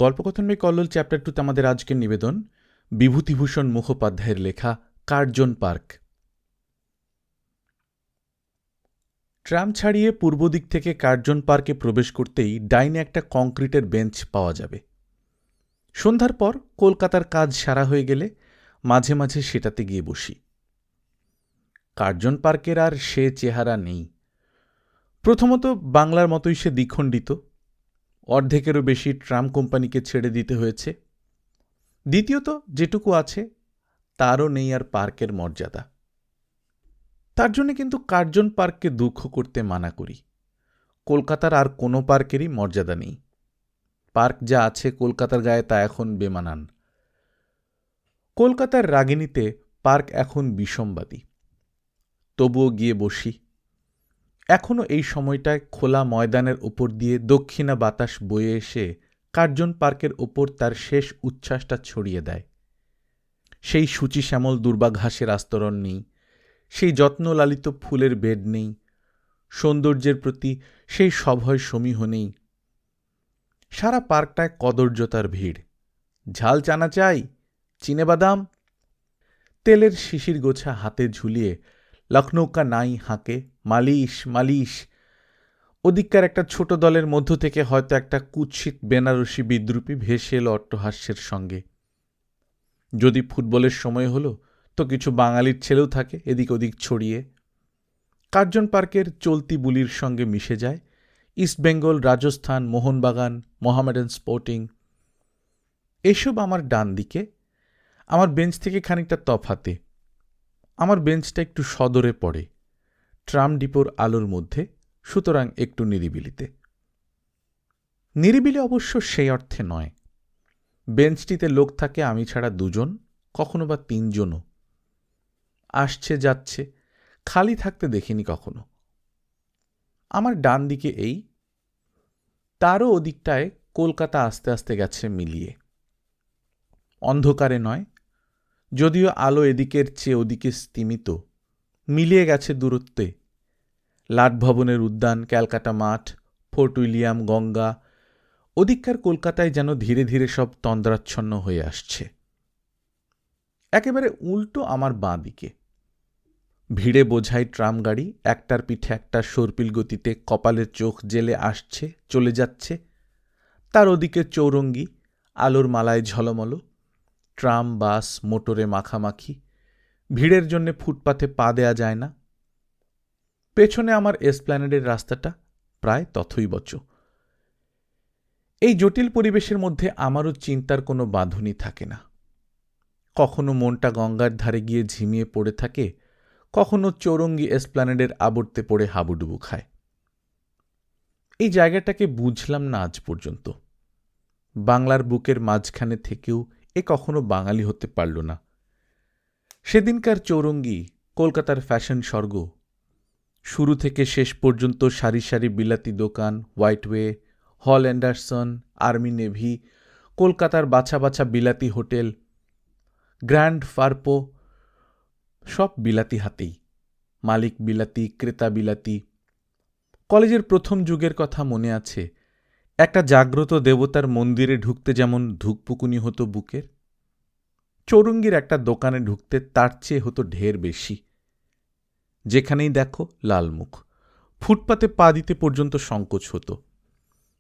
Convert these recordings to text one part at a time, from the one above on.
গল্পকথন by Kallol chapter 2তে আমাদের আজকের নিবেদন বিভূতিভূষণ মুখোপাধ্যায়ের লেখা কার্জন পার্ক। ট্রাম ছাড়িয়ে পূর্ব দিক থেকে কার্জন পার্কে প্রবেশ করতেই ডাইনে একটা কংক্রিটের বেঞ্চ পাওয়া যাবে। সন্ধ্যার পর কলকাতার কাজ সারা হয়ে গেলে মাঝে মাঝে সেটাতে গিয়ে বসি। কার্জন পার্কের আর সে চেহারা নেই। প্রথমত বাংলার মতোই সে দ্বিখণ্ডিত, অর্ধেকেরও বেশি ট্রাম কোম্পানিকে ছেড়ে দিতে হয়েছে। দ্বিতীয়ত যেটুকু আছে তারও নেই আর পার্কের মর্যাদা। তার জন্য কিন্তু কার্জন পার্ককে দুঃখ করতে মানা করি। কলকাতার আর কোনো পার্কেরই মর্যাদা নেই। পার্ক যা আছে কলকাতার গায়ে তা এখন বেমানান। কলকাতার রাগিণীতে পার্ক এখন বিষমবাদী। তবুও গিয়ে বসি। এখনও এই সময়টায় খোলা ময়দানের ওপর দিয়ে দক্ষিণা বাতাস বয়ে এসে কার্জন পার্কের ওপর তার শেষ উচ্ছ্বাসটা ছড়িয়ে দেয়। সেই সূচি শ্যামল দুর্বা ঘাসের আস্তরণ নেই, সেই যত্নলালিত ফুলের বেড নেই, সৌন্দর্যের প্রতি সেই সভয় সমীহ নেই। সারা পার্কটায় কদর্যতার ভিড়। ঝাল চানা চাই, চিনেবাদাম। তেলের শিশির গোছা হাতে ঝুলিয়ে লখনৌকা নাই হাঁকে, মালিশ মালিশ। ওদিককার একটা ছোট দলের মধ্য থেকে হয়তো একটা কুৎসিত বেনারসি বিদ্রুপী ভেসে এলো অট্টহাস্যের সঙ্গে। যদি ফুটবলের সময় হলো তো কিছু বাঙালির ছেলেও থাকে এদিক ওদিক ছড়িয়ে। কার্জন পার্কের চলতি বুলির সঙ্গে মিশে যায় ইস্টবেঙ্গল, রাজস্থান, মোহনবাগান, মোহামেডান স্পোর্টিং। এসব আমার ডান দিকে, আমার বেঞ্চ থেকে খানিকটা তফাতে। আমার বেঞ্চটা একটু সদরে পড়ে, ট্রাম ডিপোর আলোর মধ্যে, সুতরাং একটু নিরিবিলিতে। নিরিবিলি অবশ্য সেই অর্থে নয়। বেঞ্চটিতে লোক থাকে আমি ছাড়া দুজন, কখনো বা তিনজনও। আসছে যাচ্ছে, খালি থাকতে দেখিনি কখনো। আমার ডান দিকে এই, তারও ওদিকটায় কলকাতা আস্তে আস্তে গেছে মিলিয়ে। অন্ধকারে নয়, যদিও আলো এদিকের চেয়ে ওদিকে স্তিমিত, মিলিয়ে গেছে দূরত্বে। লাটভবনের উদ্যান, ক্যালকাটা মাঠ, ফোর্ট উইলিয়াম, গঙ্গা, ওদিককার কলকাতায় যেন ধীরে ধীরে সব তন্দ্রাচ্ছন্ন হয়ে আসছে। একেবারে উল্টো আমার বাঁ দিকে। ভিড়ে বোঝাই ট্রাম গাড়ি একটার পিঠে একটা সর্পিল গতিতে কপালের চোখ জেলে আসছে, চলে যাচ্ছে। তার ওদিকে চৌরঙ্গি, আলোর মালায় ঝলমল। ট্রাম, বাস, মোটরে মাখামাখি। ভিড়ের জন্যে ফুটপাথে পা দেয়া যায় না। পেছনে আমার এসপ্ল্যানেডের রাস্তাটা, প্রায় তথৈবচ। এই জটিল পরিবেশের মধ্যে আমারও চিন্তার কোনো বাঁধনই থাকে না। কখনো মনটা গঙ্গার ধারে গিয়ে ঝিমিয়ে পড়ে থাকে, কখনো চৌরঙ্গি এসপ্ল্যানেডের আবর্তে পড়ে হাবুডুবু খায়। এই জায়গাটাকে বুঝলাম না আজ পর্যন্ত। বাংলার বুকের মাঝখানে থেকেও এ কখনো বাঙালি হতে পারল না। সেদিনকার চৌরঙ্গি কলকাতার ফ্যাশন স্বর্গ। শুরু থেকে শেষ পর্যন্ত সারি সারি বিলাতি দোকান, হোয়াইটওয়ে, হল অ্যান্ডারসন, আর্মি নেভি, কলকাতার বাছা বাছা বিলাতি হোটেল, গ্র্যান্ড ফার্পো, সব বিলাতি হাতেই। মালিক বিলাতি, ক্রেতা বিলাতি। কলেজের প্রথম যুগের কথা মনে আছে, একটা জাগ্রত দেবতার মন্দিরে ঢুকতে যেমন ধুকপুকুনি হতো বুকের, চৌরঙ্গির একটা দোকানে ঢুকতে তার চেয়ে হতো ঢের বেশি। যেখানেই দেখো লালমুখ, ফুটপাতে পা দিতে পর্যন্ত সংকোচ হতো।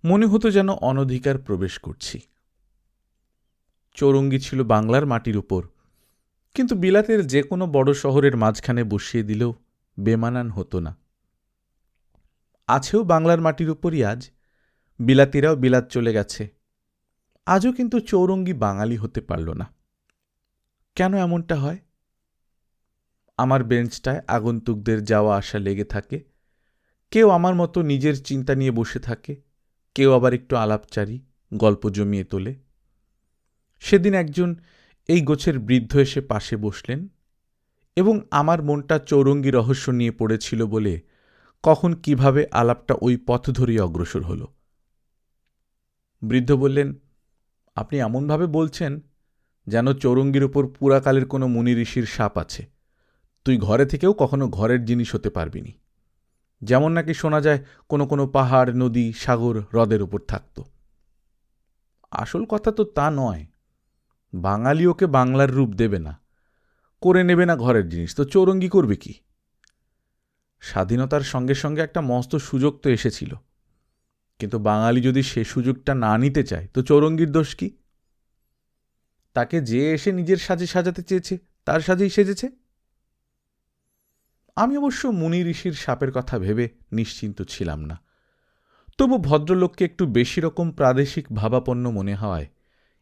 মনে হতো যেন অনধিকার প্রবেশ করছি। চৌরঙ্গি ছিল বাংলার মাটির উপর, কিন্তু বিলাতের যে কোনো বড় শহরের মাঝখানে বসিয়ে দিলেও বেমানান হতো না। আছেও বাংলার মাটির উপরই আজ, বিলাতিরাও বিলাত চলে গেছে। আজও কিন্তু চৌরঙ্গি বাঙালি হতে পারল না। কেন এমনটা হয়? আমার বেঞ্চটায় আগন্তুকদের যাওয়া আসা লেগে থাকে। কেউ আমার মতো নিজের চিন্তা নিয়ে বসে থাকে, কেউ আবার একটু আলাপচারি, গল্প জমিয়ে তোলে। সেদিন একজন এই গোছের বৃদ্ধ এসে পাশে বসলেন এবং আমার মনটা চৌরঙ্গি রহস্য নিয়ে পড়েছিল বলে কখন কিভাবে আলাপটা ওই পথ ধরেই অগ্রসর হল। বৃদ্ধ বললেন, আপনি এমনভাবে বলছেন যেন চৌরঙ্গির ওপর পুরাকালের কোনো মুনি ঋষির শাপ আছে। তুই ঘরে থেকেও কখনো ঘরের জিনিস হতে পারবিনি। যেমন নাকি শোনা যায় কোনো কোনো পাহাড়, নদী, সাগর, হ্রদের ওপর থাকত। আসল কথা তো তা নয়। বাঙালি ওকে বাংলার রূপ দেবে না, করে নেবে না ঘরের জিনিস, তো চৌরঙ্গি করবে কি? স্বাধীনতার সঙ্গে সঙ্গে একটা মস্ত সুযোগ তো এসেছিল, কিন্তু বাঙালি যদি সে সুযোগটা না নিতে চায় তো চৌরঙ্গির দোষ কি? তাকে যে এসে নিজের সাজে সাজাতে চেয়েছে তার সাজেই সেজেছে। আমি অবশ্য মুনি ঋষির শাপের কথা ভেবে নিশ্চিন্ত ছিলাম না, তবু ভদ্রলোককে একটু বেশি রকম প্রাদেশিক ভাবাপন্ন মনে হওয়ায়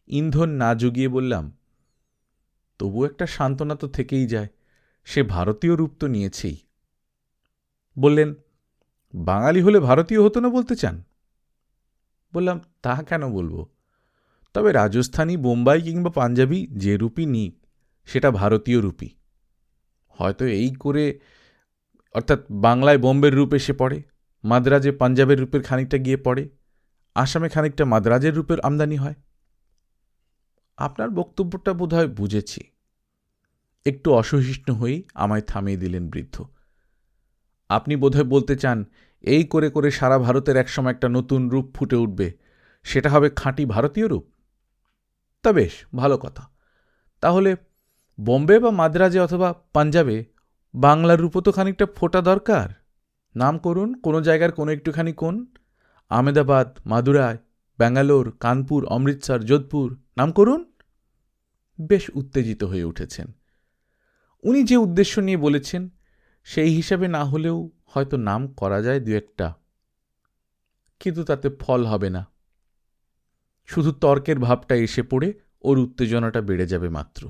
ইন্ধন না জুগিয়ে বললাম, তবু একটা সান্ত্বনা তো থেকেই যায়, সে ভারতীয় রূপ তো নিয়েছেই। বললেন, বাঙালি হলে ভারতীয় হতো না বলতে চান? বললাম, তা কেন বলবো, তবে রাজস্থানী, বোম্বাই কিংবা পাঞ্জাবি যে রূপই নিক, সেটা ভারতীয় রূপই। হয়তো এই করে, অর্থাৎ বাংলায় বোম্বের রূপ এসে পড়ে, মাদ্রাজে পাঞ্জাবের রূপের খানিকটা গিয়ে পড়ে, আসামে খানিকটা মাদ্রাজের রূপের আমদানি হয়। আপনার বক্তব্যটা বোধহয় বুঝেছি। একটু অসহিষ্ণু হয়েই আমায় থামিয়ে দিলেন বৃদ্ধ। আপনি বোধহয় বলতে চান, এই করে করে সারা ভারতের একসময় একটা নতুন রূপ ফুটে উঠবে, সেটা হবে খাঁটি ভারতীয় রূপ। তা বেশ ভালো কথা। তাহলে বোম্বে বা মাদ্রাজে অথবা পাঞ্জাবে বাংলার রূপও তো খানিকটা ফোটা দরকার। নাম করুন কোনো জায়গার কোনো একটুখানি কোন, আহমেদাবাদ, মাদুরাই, ব্যাঙ্গালোর, কানপুর, অমৃতসর, যোধপুর, নাম করুন। বেশ উত্তেজিত হয়ে উঠেছেন। উনি যে উদ্দেশ্য নিয়ে বলেছেন সেই হিসাবে না হলেও হয়তো নাম করা যায় দু একটা, কিন্তু তাতে ফল হবে না। শুধু তর্কের ভাবটা এসে পড়ে ওর উত্তেজনাটা বেড়ে যাবে মাত্র।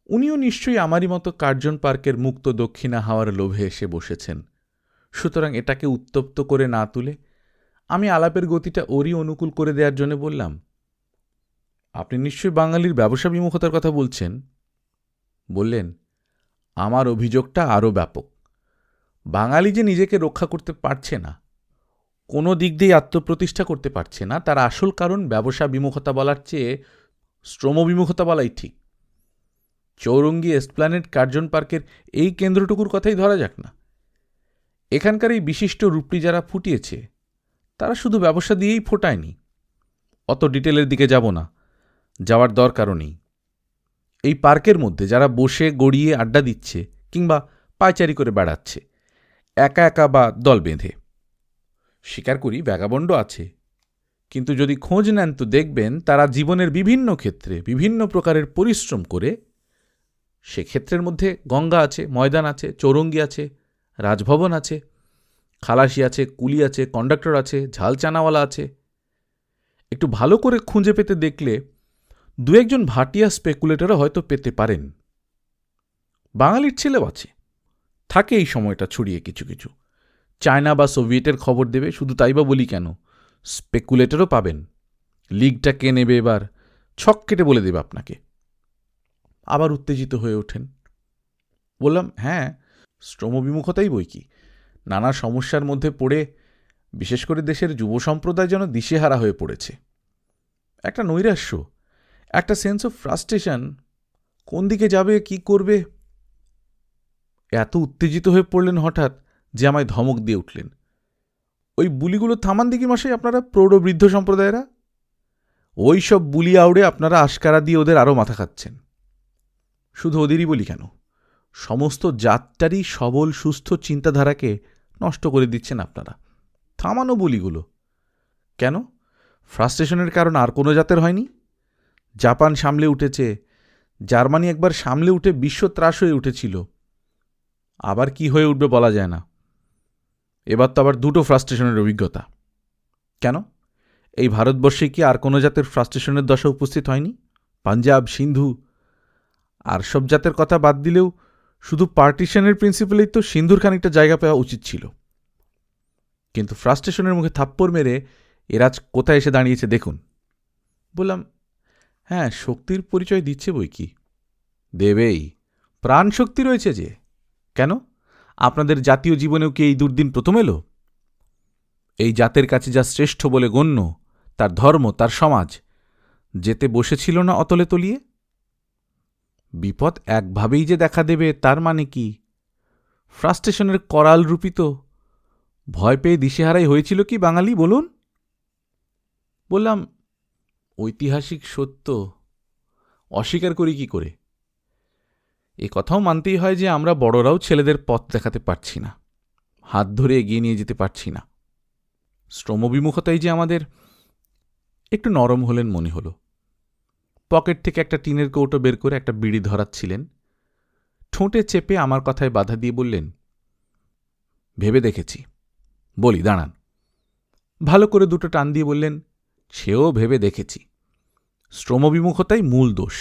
উনিও নিশ্চয়ই আমারই মতো কার্জন পার্কের মুক্ত দক্ষিণা হাওয়ার লোভে এসে বসেছেন। সুতরাং এটাকে উত্তপ্ত করে না তুলে আমি আলাপের গতিটা ওরই অনুকূল করে দেওয়ার জন্য বললাম, আপনি নিশ্চয়ই বাঙালির ব্যবসা বিমুখতার কথা বলছেন। বললেন, আমার অভিযোগটা আরও ব্যাপক। বাঙালি যে নিজেকে রক্ষা করতে পারছে না, কোনো দিক দিয়ে আত্মপ্রতিষ্ঠা করতে পারছে না, তার আসল কারণ ব্যবসা বিমুখতা বলার চেয়ে শ্রম বিমুখতা বলাই ঠিক। চৌরঙ্গি, এসপ্ল্যানেড, কার্জন পার্কের এই কেন্দ্রটুকুর কথাই ধরা যাক না। এখানকার এই বিশিষ্ট রূপটি যারা ফুটিয়েছে, তারা শুধু ব্যবসা দিয়েই ফোটায়নি। অত ডিটেলের দিকে যাব না, যাওয়ার দরকারও নেই। এই পার্কের মধ্যে যারা বসে গড়িয়ে আড্ডা দিচ্ছে কিংবা পায়চারি করে বেড়াচ্ছে, একা একা বা দল বেঁধে, স্বীকার করি ব্যাগাবণ্ড আছে, কিন্তু যদি খোঁজ নেন তো দেখবেন তারা জীবনের বিভিন্ন ক্ষেত্রে বিভিন্ন প্রকারের পরিশ্রম করে, সেক্ষেত্রের মধ্যে গঙ্গা আছে, ময়দান আছে, চৌরঙ্গি আছে, রাজভবন আছে, খালাসি আছে, কুলি আছে, কন্ডাক্টর আছে, ঝাল চানাওয়ালা আছে। একটু ভালো করে খুঁজে পেতে দেখলে দু একজন ভাটিয়া স্পেকুলেটরও হয়তো পেতে পারেন। বাঙালির ছেলেও আছে, থাকে এই সময়টা ছড়িয়ে কিছু কিছু। চায়না বা সোভিয়েটের খবর দেবে, শুধু তাই বা বলি কেন, স্পেকুলেটরও পাবেন। লিগটা কে নেবে এবার ছক কেটে বলে দেবে আপনাকে। আবার উত্তেজিত হয়ে ওঠেন। বললাম, হ্যাঁ, শ্রমবিমুখতাই বই কি, নানা সমস্যার মধ্যে পড়ে বিশেষ করে দেশের যুব সম্প্রদায় যেন দিশেহারা হয়ে পড়েছে। একটা নৈরাশ্য, একটা সেন্স অফ ফ্রাস্ট্রেশন, কোন দিকে যাবে, কি করবে। এত উত্তেজিত হয়ে পড়লেন হঠাৎ যে আমায় ধমক দিয়ে উঠলেন। ওই বুলিগুলো থামান দিকে মশাই, আপনারা প্রৌঢ়বৃদ্ধ সম্প্রদায়েরা, ওই সব বুলি আউড়ে আপনারা আশকারা দিয়ে ওদের আরও মাথা খাচ্ছেন। শুধু ওদেরই বলি কেন, সমস্ত জাতটারই সবল সুস্থ চিন্তাধারাকে নষ্ট করে দিচ্ছেন আপনারা। থামানো বলিগুলো কেন? ফ্রাস্ট্রেশনের কারণ আর কোনো জাতের হয়নি? জাপান সামলে উঠেছে, জার্মানি একবার সামলে উঠে বিশ্ব ত্রাস হয়ে উঠেছিল, আবার কি হয়ে উঠবে বলা যায় না। এবার তো আবার দুটো ফ্রাস্ট্রেশনের অভিজ্ঞতা। কেন, এই ভারতবর্ষে কি আর কোনো জাতের ফ্রাস্ট্রেশনের দশা উপস্থিত হয়নি? পাঞ্জাব, সিন্ধু, আর সব জাতের কথা বাদ দিলেও শুধু পার্টিশনের প্রিন্সিপালেই তো সিন্ধুর খানিকটা জায়গা পাওয়া উচিত ছিল। কিন্তু ফ্রাস্ট্রেশনের মুখে থাপ্পড় মেরে এরাজ কোথায় এসে দাঁড়িয়েছে দেখুন। বললাম, হ্যাঁ, শক্তির পরিচয় দিচ্ছে বই কি, দেবেই, প্রাণ শক্তি রয়েছে যে। কেন, আপনাদের জাতীয় জীবনেও কি এই দুর্দিন প্রথম এলো? এই জাতের কাছে যা শ্রেষ্ঠ বলে গণ্য, তার ধর্ম, তার সমাজ, যেতে বসেছিল না অতলে তলিয়ে? বিপদ একভাবেই যে দেখা দেবে তার মানে কি? ফ্রাস্ট্রেশনের করাল রূপিত ভয় পেয়ে দিশেহারাই হয়েছিল কি বাঙালি, বলুন? বললাম, ঐতিহাসিক সত্য অস্বীকার করি কি করে? এ কথাও মানতেই হয় যে আমরা বড়রাও ছেলেদের পথ দেখাতে পারছি না, হাত ধরে এগিয়ে নিয়ে যেতে পারছি না। শ্রমবিমুখতাই যে আমাদের। একটু নরম হলেন মনে হল। পকেট থেকে একটা টিনের কৌটো বের করে একটা বিড়ি ধরাচ্ছিলেন। ঠোঁটে চেপে আমার কথায় বাধা দিয়ে বললেন, ভেবে দেখেছি। বলি, দাঁড়ান। ভালো করে দুটো টান দিয়ে বললেন, সেও ভেবে দেখেছি। শ্রমবিমুখতাই মূল দোষ।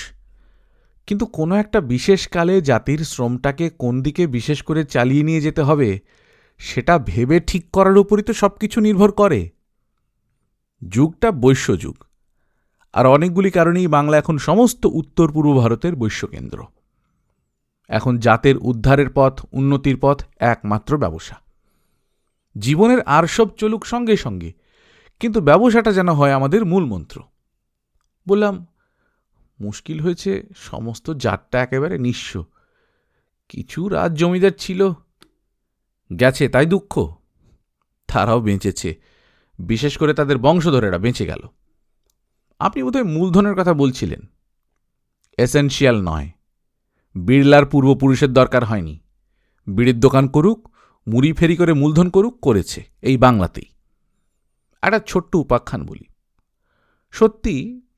কিন্তু কোনো একটা বিশেষ কালে জাতির শ্রমটাকে কোন দিকে বিশেষ করে চালিয়ে নিয়ে যেতে হবে সেটা ভেবে ঠিক করার উপরই তো সব কিছু নির্ভর করে। যুগটা বৈশ্য যুগ, আর অনেকগুলি কারণেই বাংলা এখন সমস্ত উত্তর পূর্ব ভারতের বৈশ্যকেন্দ্র। এখন জাতের উদ্ধারের পথ, উন্নতির পথ একমাত্র ব্যবসা। জীবনের আর সব চলুক সঙ্গে সঙ্গে, কিন্তু ব্যবসাটা যেন হয় আমাদের মূল মন্ত্র। বললাম, মুশকিল হয়েছে, সমস্ত জাতটা একেবারে নিঃস্ব। কিছু রাজ জমিদার ছিল, গেছে তাই দুঃখ। তারাও বেঁচেছে, বিশেষ করে তাদের বংশধরেরা বেঁচে গেল। আপনি বোধহয় মূলধনের কথা বলছিলেন। এসেনশিয়াল নয়। বিড়লার পূর্বপুরুষের দরকার হয়নি। বিড়ির দোকান করুক, মুড়ি ফেরি করে মূলধন করুক, করেছে এই বাংলাতেই। একটা ছোট্ট উপাখ্যান বলি। সত্যি,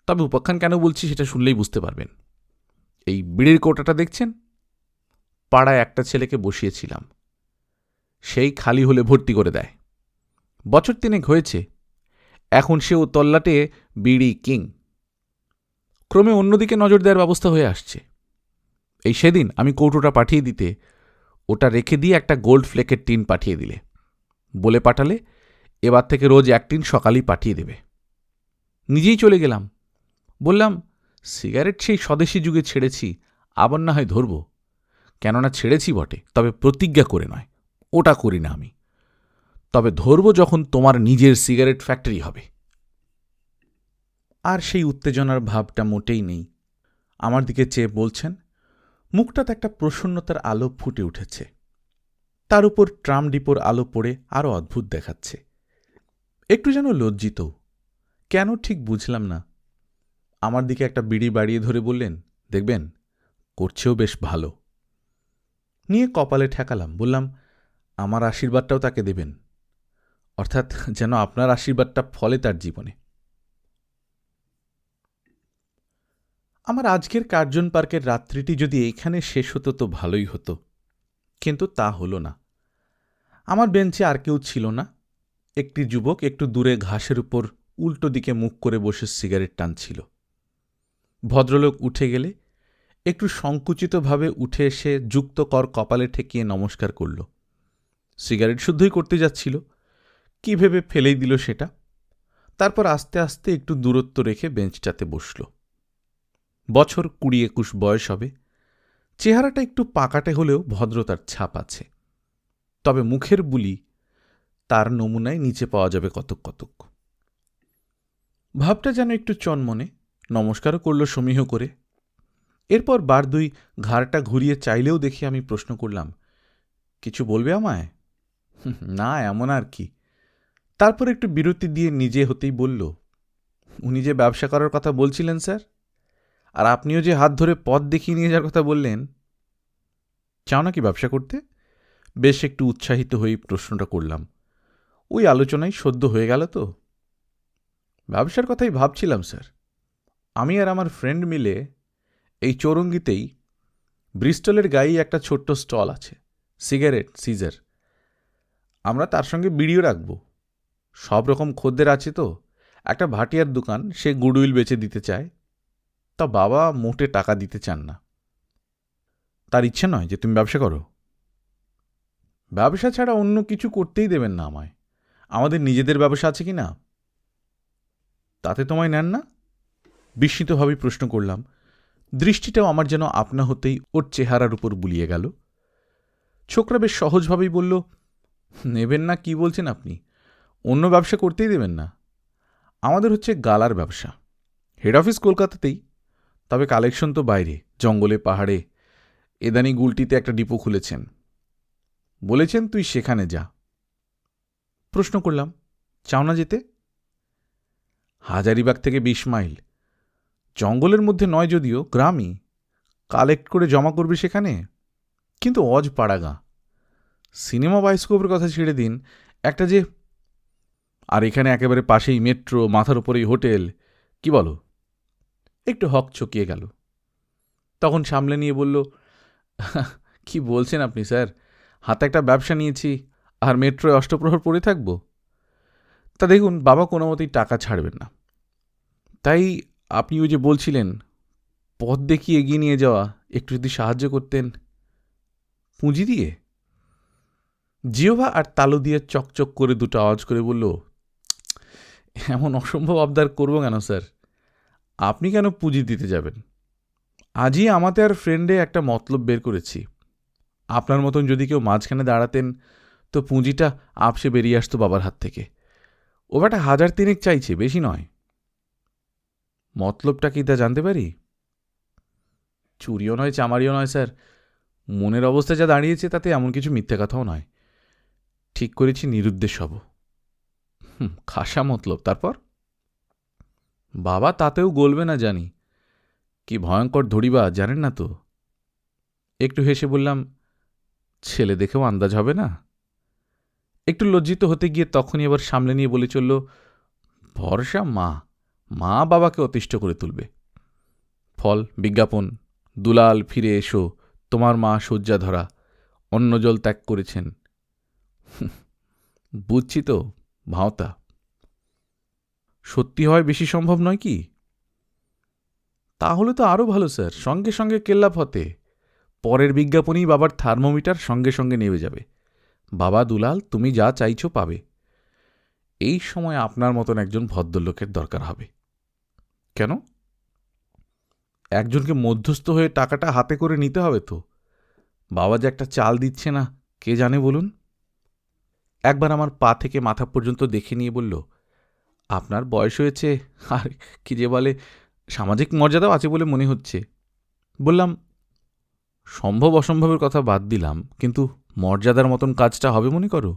তবে উপাখ্যান কেন বলছি সেটা শুনলেই বুঝতে পারবেন। এই বিড়ির কৌটাটা দেখছেন? পাড়ায় একটা ছেলেকে বসিয়েছিলাম, সেই খালি হলে ভর্তি করে দেয়। বছর 3 হয়েছে, এখন সে ও তল্লাটে বিড়ি কিং। ক্রমে অন্যদিকে নজর দেওয়ার ব্যবস্থা হয়ে আসছে। এই সেদিন আমি কৌটোটা পাঠিয়ে দিতে ওটা রেখে দিয়ে একটা গোল্ড ফ্লেকের টিন পাঠিয়ে দিলে, বলে পাঠালে এবার থেকে রোজ 1 টিন সকালেই পাঠিয়ে দেবে। নিজেই চলে গেলাম। বললাম, সিগারেট সেই স্বদেশী যুগে ছেড়েছি, আবার না হয় ধরব। কেননা ছেড়েছি বটে, তবে প্রতিজ্ঞা করে নয়, ওটা করি না আমি। তবে ধরব যখন তোমার নিজের সিগারেট ফ্যাক্টরি হবে। আর সেই উত্তেজনার ভাবটা মোটেই নেই। আমার দিকে চেয়ে বলছেন, মুখটাতে একটা প্রসন্নতার আলো ফুটে উঠেছে। তার উপর ট্রাম ডিপোর আলো পড়ে আরও অদ্ভুত দেখাচ্ছে। একটু যেন লজ্জিত, কেন ঠিক বুঝলাম না। আমার দিকে একটা বিড়ি বাড়িয়ে ধরে বললেন, দেখবেন, করছেও বেশ ভালো। নিয়ে কপালে ঠেকালাম, বললাম, আমার আশীর্বাদটাও তাকে দেবেন, অর্থাৎ যেন আপনার আশীর্বাদটা ফলে তার জীবনে। আমার আজকের কার্জন পার্কের রাত্রিটি যদি এইখানে শেষ হতো তো ভালোই হতো, কিন্তু তা হলো না। আমার বেঞ্চে আর কেউ ছিল না। একটি যুবক একটু দূরে ঘাসের উপর উল্টো দিকে মুখ করে বসে সিগারেট টানছিল। ভদ্রলোক উঠে গেলে একটু সংকুচিতভাবে উঠে এসে যুক্ত কর কপালে ঠেকিয়ে নমস্কার করল। সিগারেট শুদ্ধই করতে যাচ্ছিল, কি ভেবে ফেলেই দিল সেটা। তারপর আস্তে আস্তে একটু দূরত্ব রেখে বেঞ্চটাতে বসল। বছর 20-21 বয়স হবে। চেহারাটা একটু পাকাটে হলেও ভদ্রতার ছাপ আছে। তবে মুখের বুলি তার নমুনায় নিচে পাওয়া যাবে কতক কতক। ভাবটা যেন একটু চনমনে, নমস্কারও করল সমীহ করে। এরপর বার দুই ঘাড়টা ঘুরিয়ে চাইলেও দেখি আমি প্রশ্ন করলাম, কিছু বলবে আমায়? না, এমন আর কি। তারপর একটু বিরতি দিয়ে নিজে হতেই বলল, উনি যে ব্যবসা করার কথা বলছিলেন স্যার, আর আপনিও যে হাত ধরে পথ দেখিয়ে নিয়ে যাওয়ার কথা বললেন, চাও নাকি ব্যবসা করতে? বেশ একটু উৎসাহিত হয়েই প্রশ্নটা করলাম। ওই আলোচনায় সদ্য হয়ে গেল তো। ব্যবসার কথাই ভাবছিলাম স্যার। আমি আর আমার ফ্রেন্ড মিলে এই চৌরঙ্গিতেই ব্রিস্টলের গায়েই একটা ছোট্ট স্টল আছে, সিগারেট সিজার। আমরা তার সঙ্গে বিড়িও রাখব। সব রকম খদ্দের আছে তো। একটা ভাটিয়ার দোকান, সে গুডউইল বেচে দিতে চায়, তা বাবা মোটে টাকা দিতে চান না। তার ইচ্ছে নয় যে তুমি ব্যবসা করো। ব্যবসা ছাড়া অন্য কিছু করতেই দেবেন না আমায়। আমাদের নিজেদের ব্যবসা আছে কি না? তাতে তোমায় নেন না? বিস্মিতভাবেই প্রশ্ন করলাম। দৃষ্টিটাও আমার যেন আপনা হতেই ওর চেহারার উপর বুলিয়ে গেল। ছোকরা বেশ সহজভাবেই বলল, নেবেন না কি বলছেন আপনি? অন্য ব্যবসা করতেই দেবেন না? আমাদের হচ্ছে গালার ব্যবসা। হেড অফিস কলকাতাতেই, তবে কালেকশন তো বাইরে, জঙ্গলে পাহাড়ে। এদানি গুলটিতে একটা ডিপো খুলেছেন, বলেছেন তুই সেখানে যা। প্রশ্ন করলাম, চাও না যেতে? হাজারিবাগ থেকে 20 মাইল, জঙ্গলের মধ্যে নয় যদিও, গ্রামই। কালেক্ট করে জমা করবে সেখানে। কিন্তু অজপাড়া গাঁ। সিনেমা বায়োস্কোপের কথা ছেড়ে দিন, একটা যে, আর এখানে একেবারে পাশেই মেট্রো, মাথার উপরেই হোটেল, কি বলো? একটু হক চকিয়ে গেল। তখন সামলে নিয়ে বলল, কি বলছেন আপনি স্যার? হাতে একটা ব্যবসা নিয়েছি, আর মেট্রোয় অষ্টপ্রহর পড়ে থাকব? তা দেখুন, বাবা কোনো মতেই টাকা ছাড়বেন না। তাই আপনি ওই যে বলছিলেন পথ দেখিয়ে এগিয়ে নিয়ে যাওয়া, একটু যদি সাহায্য করতেন। পুঁজি দিয়ে? জিওভা আর তালু দিয়ে চকচক করে দুটো আওয়াজ করে বলল, এমন অসম্ভব আবদার করব কেন স্যার? আপনি কেন পুঁজি দিতে যাবেন? আজই আমাতে আর ফ্রেন্ডে একটা মতলব বের করেছি। আপনার মতন যদি কেউ মাঝখানে দাঁড়াতেন তো পুঁজিটা আপসে বেরিয়ে আসতো বাবার হাত থেকে। ও বেটা 1,000 চাইছে, বেশি নয়। মতলবটা কি তা জানতে পারি? চুরিও নয়, চামারিও নয় স্যার। মনের অবস্থা যা দাঁড়িয়েছে তাতে এমন কিছু মিথ্যে কথাও নয়। ঠিক করেছি নিরুদ্দেশ হব। খাসা মতলব। তারপর? বাবা তাতেও গলবে না জানি। কি ভয়ঙ্কর ধরিবা, জানেন না তো? একটু হেসে বললাম, ছেলে দেখেও আন্দাজ হবে না? একটু লজ্জিত হতে গিয়ে তখনই আবার সামলে নিয়ে বলে চলল, ভরসা মা। মা বাবাকে অতিষ্ঠ করে তুলবে। ফল, বিজ্ঞাপন, দুলাল ফিরে এসো, তোমার মা শয্যা ধরা, অন্ন জল ত্যাগ করেছেন। বুঝছি তো, ভাঁওতা। সত্যি হয় বেশি সম্ভব নয় কি? তাহলে তো আরও ভালো স্যার, সঙ্গে সঙ্গে কেল্লা ফতে। পরের বিজ্ঞাপনেই বাবার থার্মোমিটার সঙ্গে সঙ্গে নেমে যাবে। বাবা দুলাল, তুমি যা চাইছো পাবে। এই সময় আপনার মতন একজন ভদ্রলোকের দরকার হবে। কেন? একজনকে মধ্যস্থ হয়ে টাকাটা হাতে করে নিতে হবে তো। বাবা যে একটা চাল দিচ্ছে না, কে জানে বলুন? একবার আমার পা থেকে মাথা পর্যন্ত দেখে নিয়ে বলল, আপনার বয়স হয়েছে, আর কি যে বলে, সামাজিক মর্যাদাও আছে বলে মনে হচ্ছে। বললাম, সম্ভব অসম্ভবের কথা বাদ দিলাম, কিন্তু মর্যাদার মতন কাজটা হবে মনে করো?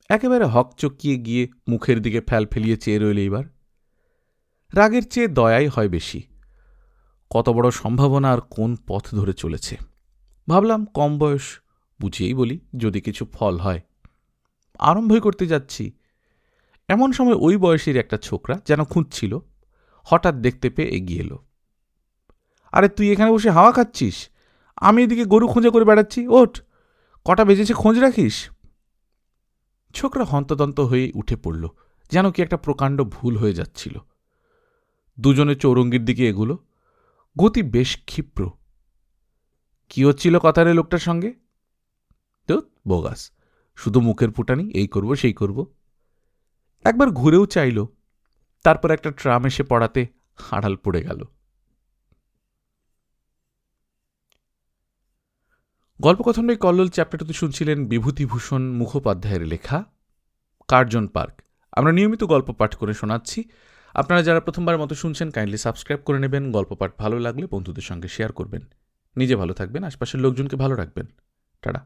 একেবারে হক চকিয়ে গিয়ে মুখের দিকে ফেল ফেলিয়ে চেয়ে রইল। এইবার রাগের চেয়ে দয়াই হয় বেশি। কত বড় সম্ভাবনা আর কোন পথ ধরে চলেছে। ভাবলাম কম বয়স, বুঝিয়েই বলি, যদি কিছু ফল হয়। আরম্ভই করতে যাচ্ছি, এমন সময় ওই বয়সের একটা ছোকরা যেন খুঁজছিল, হঠাৎ দেখতে পেয়ে এগিয়ে এলো। আরে তুই এখানে বসে হাওয়া খাচ্ছিস, আমি এদিকে গরু খোঁজা করে বেড়াচ্ছি, ওঠ, কটা বেজেছে খোঁজ রাখিস। ছোকরা হন্তদন্ত হয়ে উঠে পড়ল, যেন কি একটা প্রকাণ্ড ভুল হয়ে যাচ্ছিল। দুজনে চৌরঙ্গির দিকে এগুলো, গতি বেশ ক্ষিপ্র। কি হচ্ছিল কথারে লোকটার সঙ্গে? তো বোগাস, শুধু মুখের ফুটানি, এই করব সেই করব। একবার ঘুরেও চাইল, তারপর একটা ট্রাম এসে পড়াতে আড়াল পড়ে গেল। গল্পকথনের কল্লোল চ্যাপ্টারটিতে শুনছিলেন বিভূতিভূষণ মুখোপাধ্যায়ের লেখা কার্জন পার্ক। আমরা নিয়মিত গল্প পাঠ করে শোনাচ্ছি। আপনারা যারা প্রথমবার মতো শুনছেন, কাইন্ডলি সাবস্ক্রাইব করে নেবেন। গল্প পাঠ ভালো লাগলে বন্ধুদের সঙ্গে শেয়ার করবেন। নিজে ভালো থাকবেন, আশপাশের লোকজনকে ভালো রাখবেন। টাটা।